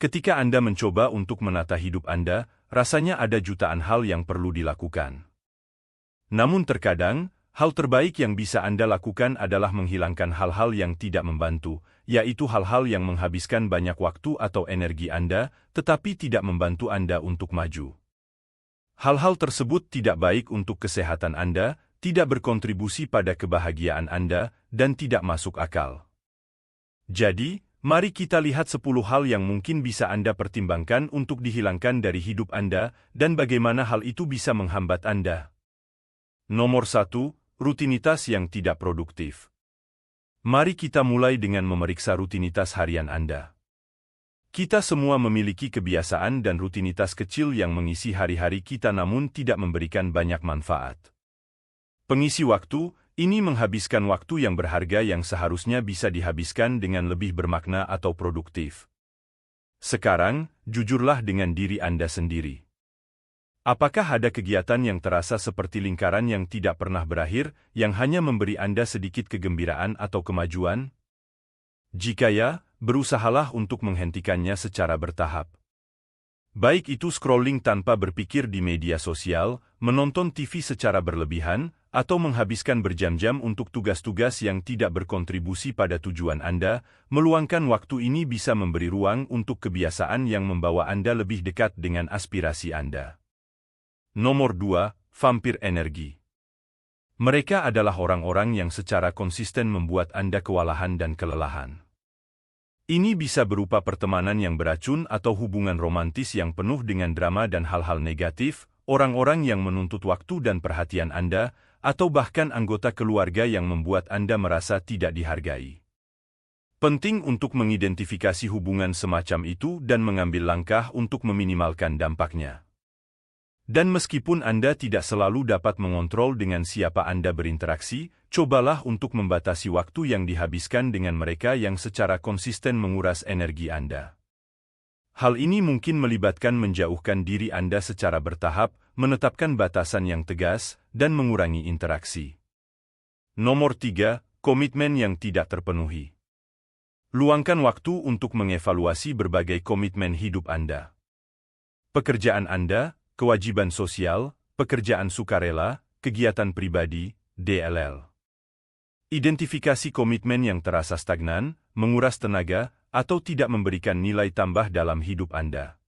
Ketika Anda mencoba untuk menata hidup Anda, rasanya ada jutaan hal yang perlu dilakukan. Namun terkadang, hal terbaik yang bisa Anda lakukan adalah menghilangkan hal-hal yang tidak membantu, yaitu hal-hal yang menghabiskan banyak waktu atau energi Anda, tetapi tidak membantu Anda untuk maju. Hal-hal tersebut tidak baik untuk kesehatan Anda, tidak berkontribusi pada kebahagiaan Anda, dan tidak masuk akal. Jadi, mari kita lihat 10 hal yang mungkin bisa Anda pertimbangkan untuk dihilangkan dari hidup Anda, dan bagaimana hal itu bisa menghambat Anda. Nomor 1, rutinitas yang tidak produktif. Mari kita mulai dengan memeriksa rutinitas harian Anda. Kita semua memiliki kebiasaan dan rutinitas kecil yang mengisi hari-hari kita namun tidak memberikan banyak manfaat. Pengisi waktu, ini menghabiskan waktu yang berharga yang seharusnya bisa dihabiskan dengan lebih bermakna atau produktif. Sekarang, jujurlah dengan diri Anda sendiri. Apakah ada kegiatan yang terasa seperti lingkaran yang tidak pernah berakhir, yang hanya memberi Anda sedikit kegembiraan atau kemajuan? Jika ya, berusahalah untuk menghentikannya secara bertahap. Baik itu scrolling tanpa berpikir di media sosial, menonton TV secara berlebihan, atau menghabiskan berjam-jam untuk tugas-tugas yang tidak berkontribusi pada tujuan Anda, meluangkan waktu ini bisa memberi ruang untuk kebiasaan yang membawa Anda lebih dekat dengan aspirasi Anda. Nomor 2, vampir energi. Mereka adalah orang-orang yang secara konsisten membuat Anda kewalahan dan kelelahan. Ini bisa berupa pertemanan yang beracun atau hubungan romantis yang penuh dengan drama dan hal-hal negatif, orang-orang yang menuntut waktu dan perhatian Anda, atau bahkan anggota keluarga yang membuat Anda merasa tidak dihargai. Penting untuk mengidentifikasi hubungan semacam itu dan mengambil langkah untuk meminimalkan dampaknya. Dan meskipun Anda tidak selalu dapat mengontrol dengan siapa Anda berinteraksi, cobalah untuk membatasi waktu yang dihabiskan dengan mereka yang secara konsisten menguras energi Anda. Hal ini mungkin melibatkan menjauhkan diri Anda secara bertahap, menetapkan batasan yang tegas, dan mengurangi interaksi. Nomor 3, komitmen yang tidak terpenuhi. Luangkan waktu untuk mengevaluasi berbagai komitmen hidup Anda. Pekerjaan Anda, kewajiban sosial, pekerjaan sukarela, kegiatan pribadi, DLL. Identifikasi komitmen yang terasa stagnan, menguras tenaga, atau tidak memberikan nilai tambah dalam hidup Anda.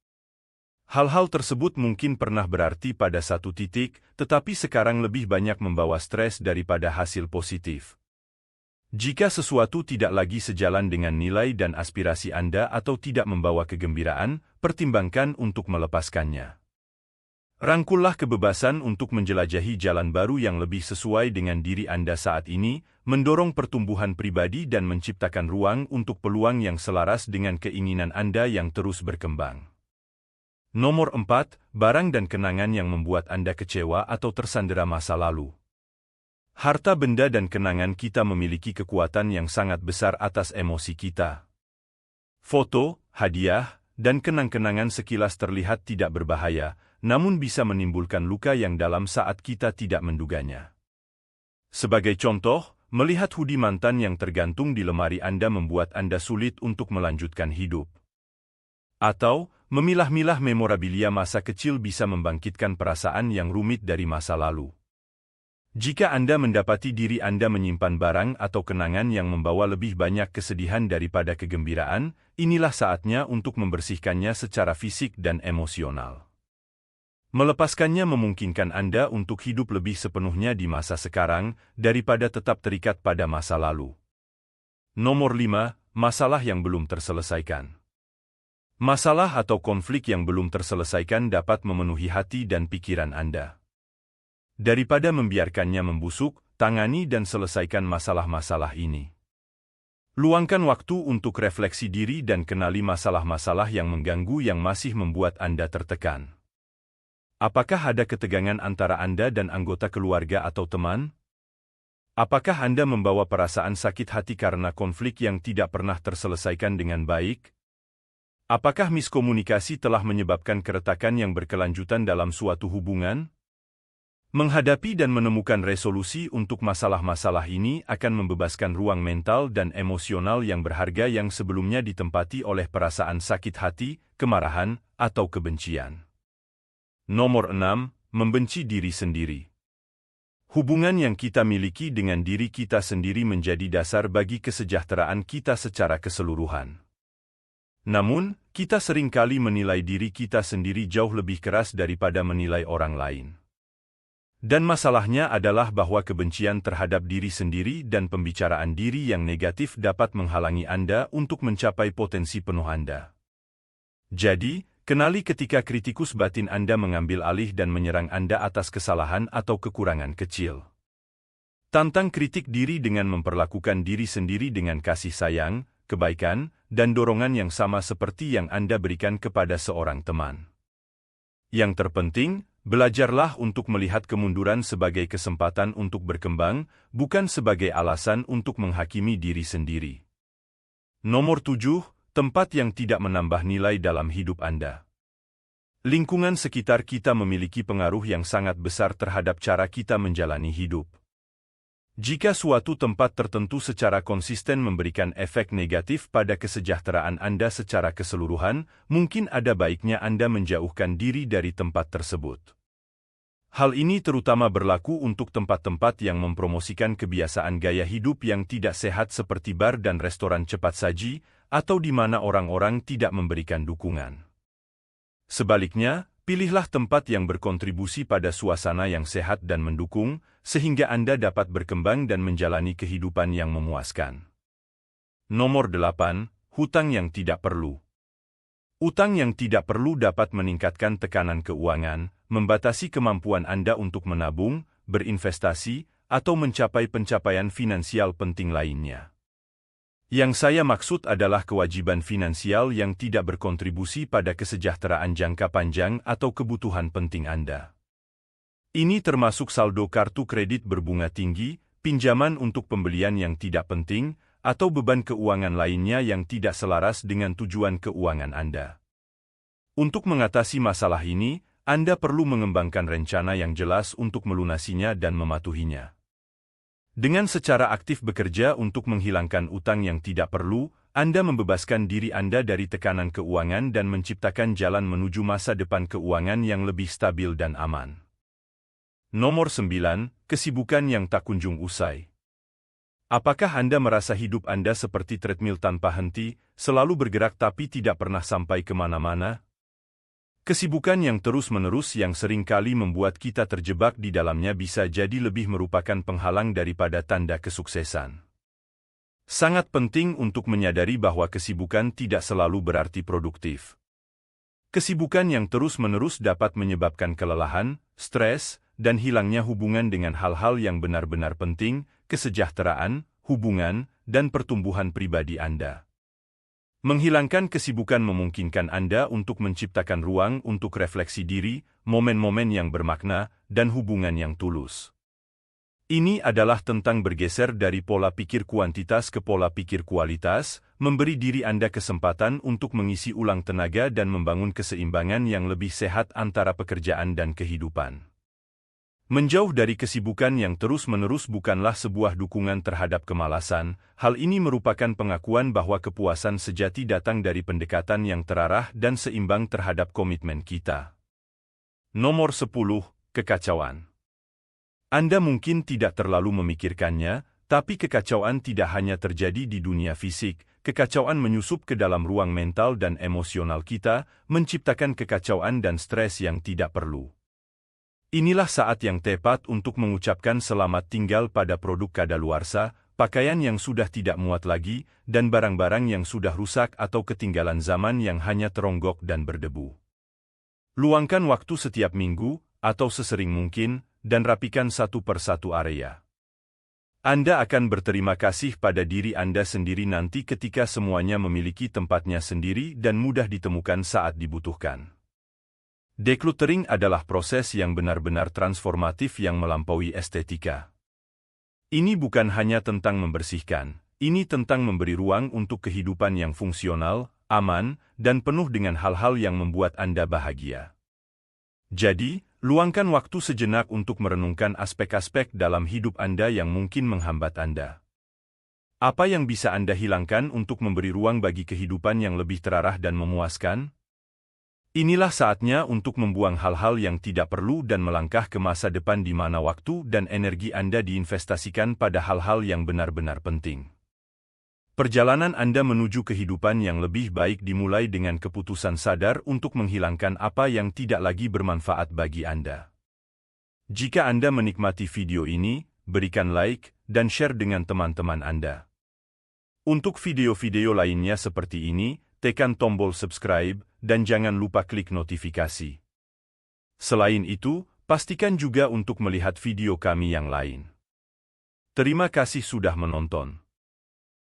Hal-hal tersebut mungkin pernah berarti pada satu titik, tetapi sekarang lebih banyak membawa stres daripada hasil positif. Jika sesuatu tidak lagi sejalan dengan nilai dan aspirasi Anda atau tidak membawa kegembiraan, pertimbangkan untuk melepaskannya. Rangkullah kebebasan untuk menjelajahi jalan baru yang lebih sesuai dengan diri Anda saat ini, mendorong pertumbuhan pribadi dan menciptakan ruang untuk peluang yang selaras dengan keinginan Anda yang terus berkembang. Nomor 4, barang dan kenangan yang membuat Anda kecewa atau tersandera masa lalu. Harta benda dan kenangan kita memiliki kekuatan yang sangat besar atas emosi kita. Foto, hadiah, dan kenang-kenangan sekilas terlihat tidak berbahaya, namun bisa menimbulkan luka yang dalam saat kita tidak menduganya. Sebagai contoh, melihat hoodie mantan yang tergantung di lemari Anda membuat Anda sulit untuk melanjutkan hidup. Atau, memilah-milah memorabilia masa kecil bisa membangkitkan perasaan yang rumit dari masa lalu. Jika Anda mendapati diri Anda menyimpan barang atau kenangan yang membawa lebih banyak kesedihan daripada kegembiraan, inilah saatnya untuk membersihkannya secara fisik dan emosional. Melepaskannya memungkinkan Anda untuk hidup lebih sepenuhnya di masa sekarang, daripada tetap terikat pada masa lalu. Nomor 5, masalah yang belum terselesaikan. Masalah atau konflik yang belum terselesaikan dapat memenuhi hati dan pikiran Anda. Daripada membiarkannya membusuk, tangani dan selesaikan masalah-masalah ini. Luangkan waktu untuk refleksi diri dan kenali masalah-masalah yang mengganggu yang masih membuat Anda tertekan. Apakah ada ketegangan antara Anda dan anggota keluarga atau teman? Apakah Anda membawa perasaan sakit hati karena konflik yang tidak pernah terselesaikan dengan baik? Apakah miskomunikasi telah menyebabkan keretakan yang berkelanjutan dalam suatu hubungan? Menghadapi dan menemukan resolusi untuk masalah-masalah ini akan membebaskan ruang mental dan emosional yang berharga yang sebelumnya ditempati oleh perasaan sakit hati, kemarahan, atau kebencian. Nomor 6. Membenci diri sendiri. Hubungan yang kita miliki dengan diri kita sendiri menjadi dasar bagi kesejahteraan kita secara keseluruhan. Namun, kita seringkali menilai diri kita sendiri jauh lebih keras daripada menilai orang lain. Dan masalahnya adalah bahwa kebencian terhadap diri sendiri dan pembicaraan diri yang negatif dapat menghalangi Anda untuk mencapai potensi penuh Anda. Jadi, kenali ketika kritikus batin Anda mengambil alih dan menyerang Anda atas kesalahan atau kekurangan kecil. Tantang kritik diri dengan memperlakukan diri sendiri dengan kasih sayang, kebaikan, dan dorongan yang sama seperti yang Anda berikan kepada seorang teman. Yang terpenting, belajarlah untuk melihat kemunduran sebagai kesempatan untuk berkembang, bukan sebagai alasan untuk menghakimi diri sendiri. Nomor 7. Tempat yang tidak menambah nilai dalam hidup Anda. Lingkungan sekitar kita memiliki pengaruh yang sangat besar terhadap cara kita menjalani hidup. Jika suatu tempat tertentu secara konsisten memberikan efek negatif pada kesejahteraan Anda secara keseluruhan, mungkin ada baiknya Anda menjauhkan diri dari tempat tersebut. Hal ini terutama berlaku untuk tempat-tempat yang mempromosikan kebiasaan gaya hidup yang tidak sehat seperti bar dan restoran cepat saji, atau di mana orang-orang tidak memberikan dukungan. Sebaliknya, pilihlah tempat yang berkontribusi pada suasana yang sehat dan mendukung, sehingga Anda dapat berkembang dan menjalani kehidupan yang memuaskan. Nomor 8. Hutang yang tidak perlu. Utang yang tidak perlu dapat meningkatkan tekanan keuangan, membatasi kemampuan Anda untuk menabung, berinvestasi, atau mencapai pencapaian finansial penting lainnya. Yang saya maksud adalah kewajiban finansial yang tidak berkontribusi pada kesejahteraan jangka panjang atau kebutuhan penting Anda. Ini termasuk saldo kartu kredit berbunga tinggi, pinjaman untuk pembelian yang tidak penting, atau beban keuangan lainnya yang tidak selaras dengan tujuan keuangan Anda. Untuk mengatasi masalah ini, Anda perlu mengembangkan rencana yang jelas untuk melunasinya dan mematuhinya. Dengan secara aktif bekerja untuk menghilangkan utang yang tidak perlu, Anda membebaskan diri Anda dari tekanan keuangan dan menciptakan jalan menuju masa depan keuangan yang lebih stabil dan aman. Nomor 9. Kesibukan yang tak kunjung usai. Apakah Anda merasa hidup Anda seperti treadmill tanpa henti, selalu bergerak tapi tidak pernah sampai kemana-mana? Kesibukan yang terus-menerus yang seringkali membuat kita terjebak di dalamnya bisa jadi lebih merupakan penghalang daripada tanda kesuksesan. Sangat penting untuk menyadari bahwa kesibukan tidak selalu berarti produktif. Kesibukan yang terus-menerus dapat menyebabkan kelelahan, stres, dan hilangnya hubungan dengan hal-hal yang benar-benar penting, kesejahteraan, hubungan, dan pertumbuhan pribadi Anda. Menghilangkan kesibukan memungkinkan Anda untuk menciptakan ruang untuk refleksi diri, momen-momen yang bermakna, dan hubungan yang tulus. Ini adalah tentang bergeser dari pola pikir kuantitas ke pola pikir kualitas, memberi diri Anda kesempatan untuk mengisi ulang tenaga dan membangun keseimbangan yang lebih sehat antara pekerjaan dan kehidupan. Menjauh dari kesibukan yang terus-menerus bukanlah sebuah dukungan terhadap kemalasan, hal ini merupakan pengakuan bahwa kepuasan sejati datang dari pendekatan yang terarah dan seimbang terhadap komitmen kita. Nomor 10. Kekacauan. Anda mungkin tidak terlalu memikirkannya, tapi kekacauan tidak hanya terjadi di dunia fisik, kekacauan menyusup ke dalam ruang mental dan emosional kita, menciptakan kekacauan dan stres yang tidak perlu. Inilah saat yang tepat untuk mengucapkan selamat tinggal pada produk kadaluarsa, pakaian yang sudah tidak muat lagi, dan barang-barang yang sudah rusak atau ketinggalan zaman yang hanya teronggok dan berdebu. Luangkan waktu setiap minggu, atau sesering mungkin, dan rapikan satu persatu area. Anda akan berterima kasih pada diri Anda sendiri nanti ketika semuanya memiliki tempatnya sendiri dan mudah ditemukan saat dibutuhkan. Decluttering adalah proses yang benar-benar transformatif yang melampaui estetika. Ini bukan hanya tentang membersihkan, ini tentang memberi ruang untuk kehidupan yang fungsional, aman, dan penuh dengan hal-hal yang membuat Anda bahagia. Jadi, Luangkan waktu sejenak untuk merenungkan aspek-aspek dalam hidup Anda yang mungkin menghambat Anda. Apa yang bisa Anda hilangkan untuk memberi ruang bagi kehidupan yang lebih terarah dan memuaskan? Inilah saatnya untuk membuang hal-hal yang tidak perlu dan melangkah ke masa depan di mana waktu dan energi Anda diinvestasikan pada hal-hal yang benar-benar penting. Perjalanan Anda menuju kehidupan yang lebih baik dimulai dengan keputusan sadar untuk menghilangkan apa yang tidak lagi bermanfaat bagi Anda. Jika Anda menikmati video ini, berikan like dan share dengan teman-teman Anda. Untuk video-video lainnya seperti ini, tekan tombol subscribe dan jangan lupa klik notifikasi. Selain itu, pastikan juga untuk melihat video kami yang lain. Terima kasih sudah menonton.